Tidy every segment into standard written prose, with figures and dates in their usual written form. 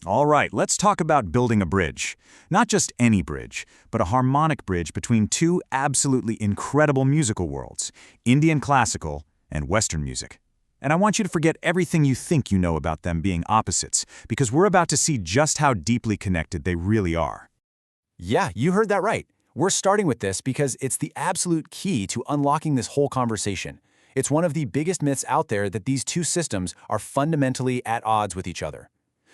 All right, let's talk about building a bridge. Not just any bridge, but a harmonic bridge between two absolutely incredible musical worlds, Indian classical and Western music. And I want you to forget everything you think you know about them being opposites, because we're about to see just how deeply connected they really are. Yeah, you heard that right. We're starting with this because it's the absolute key to unlocking this whole conversation. It's one of the biggest myths out there that these two systems are fundamentally at odds with each other.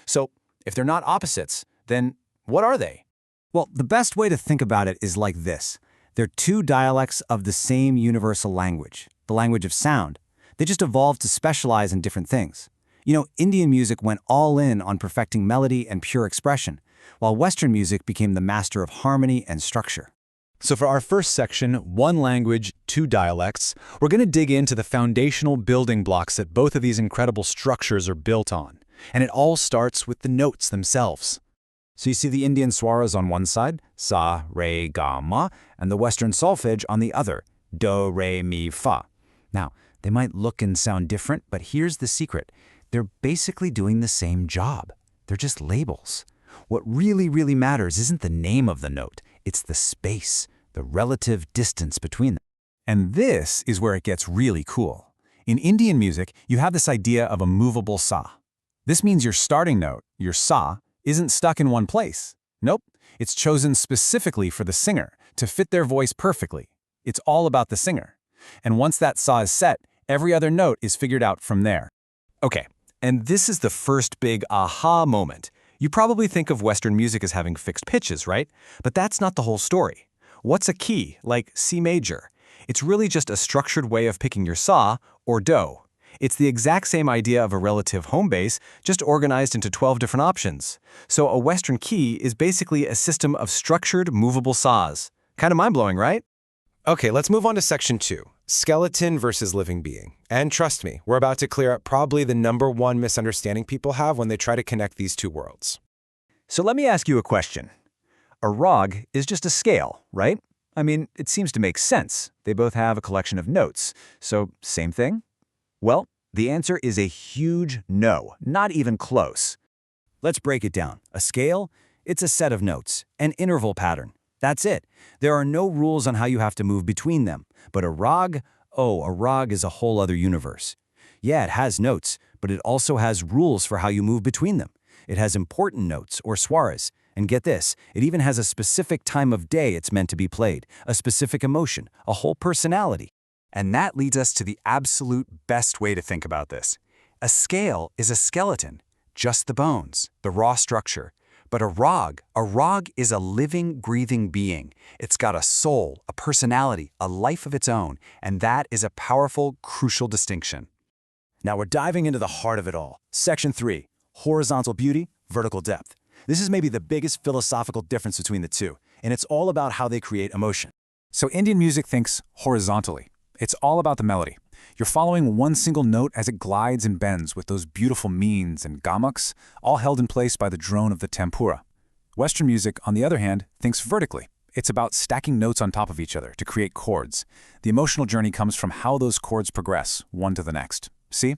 So, if they're not opposites, then what are they? Well, the best way to think about it is like this. They're two dialects of the same universal language, the language of sound. They just evolved to specialize in different things. Indian music went all in on perfecting melody and pure expression, while Western music became the master of harmony and structure. So for our first section, one language, two dialects, we're going to dig into the foundational building blocks that both of these incredible structures are built on. And it all starts with the notes themselves. So you see the Indian swaras on one side, sa, re, ga, ma, and the Western solfege on the other, do, re, mi, fa. Now, they might look and sound different, but here's the secret. They're basically doing the same job. They're just labels. What really matters isn't the name of the note, it's the space, the relative distance between them. And this is where it gets really cool. In Indian music, you have this idea of a movable sa. This means your starting note, your sa, isn't stuck in one place. Nope, it's chosen specifically for the singer, to fit their voice perfectly. It's all about the singer. And once that sa is set, every other note is figured out from there. Okay, and this is the first big aha moment. You probably think of Western music as having fixed pitches, right? But that's not the whole story. What's a key, like C major? It's really just a structured way of picking your sa, or do. It's the exact same idea of a relative home base, just organized into 12 different options. So a Western key is basically a system of structured, movable saws. Kind of mind-blowing, right? Okay, let's move on to section 2, skeleton versus living being. And trust me, we're about to clear up probably the #1 misunderstanding people have when they try to connect these two worlds. So let me ask you a question. A rag is just a scale, right? I mean, it seems to make sense. They both have a collection of notes. So, same thing? Well, the answer is a huge no, not even close. Let's break it down. A scale? It's a set of notes, an interval pattern. That's it. There are no rules on how you have to move between them. But a rag? Oh, a rag is a whole other universe. Yeah, it has notes, but it also has rules for how you move between them. It has important notes, or swaras. And get this, it even has a specific time of day it's meant to be played, a specific emotion, a whole personality. And that leads us to the absolute best way to think about this. A scale is a skeleton, just the bones, the raw structure. But a rag is a living, breathing being. It's got a soul, a personality, a life of its own, and that is a powerful, crucial distinction. Now we're diving into the heart of it all. Section 3, horizontal beauty, vertical depth. This is maybe the biggest philosophical difference between the two, and it's all about how they create emotion. So Indian music thinks horizontally. It's all about the melody. You're following one single note as it glides and bends with those beautiful means and gamaks, all held in place by the drone of the tempura. Western music, on the other hand, thinks vertically. It's about stacking notes on top of each other to create chords. The emotional journey comes from how those chords progress, one to the next. See?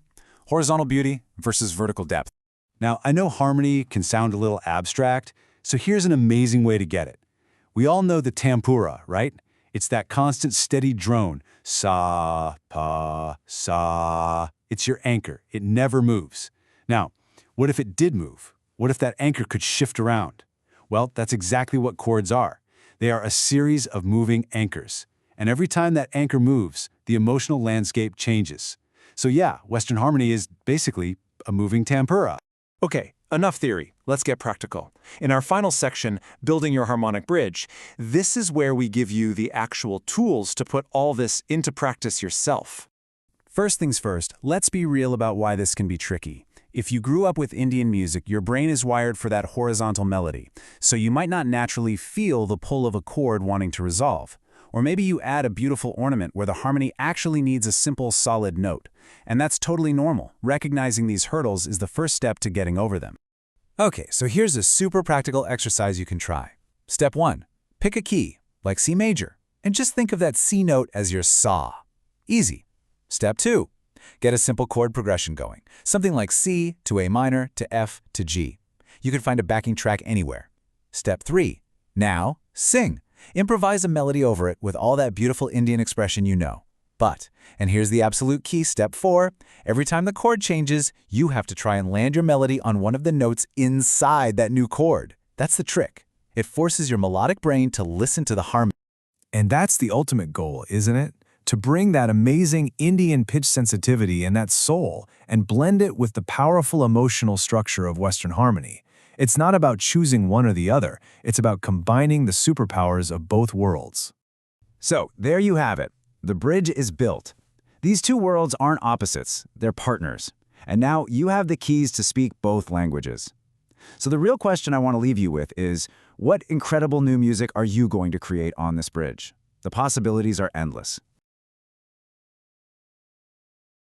Horizontal beauty versus vertical depth. Now, I know harmony can sound a little abstract, so here's an amazing way to get it. We all know the tempura, right? It's that constant steady drone, sa, pa, sa. It's your anchor. It never moves. Now, what if it did move? What if that anchor could shift around? Well, that's exactly what chords are. They are a series of moving anchors. And every time that anchor moves, the emotional landscape changes. So yeah, Western harmony is basically a moving tempura. Okay, enough theory. Let's get practical. In our final section, Building Your Harmonic Bridge, this is where we give you the actual tools to put all this into practice yourself. First things first, let's be real about why this can be tricky. If you grew up with Indian music, your brain is wired for that horizontal melody, so you might not naturally feel the pull of a chord wanting to resolve. Or maybe you add a beautiful ornament where the harmony actually needs a simple, solid note. And that's totally normal. Recognizing these hurdles is the first step to getting over them. Okay, so here's a super practical exercise you can try. Step 1. Pick a key, like C major, and just think of that C note as your sa. Easy. Step 2. Get a simple chord progression going, something like C to A minor to F to G. You can find a backing track anywhere. Step 3. Now, sing. Improvise a melody over it with all that beautiful Indian expression you know. But, and here's the absolute key, step 4, every time the chord changes, you have to try and land your melody on one of the notes inside that new chord. That's the trick. It forces your melodic brain to listen to the harmony. And that's the ultimate goal, isn't it? To bring that amazing Indian pitch sensitivity and that soul and blend it with the powerful emotional structure of Western harmony. It's not about choosing one or the other, it's about combining the superpowers of both worlds. So, there you have it. The bridge is built. These two worlds aren't opposites, they're partners. And now you have the keys to speak both languages. So the real question I want to leave you with is, what incredible new music are you going to create on this bridge? The possibilities are endless.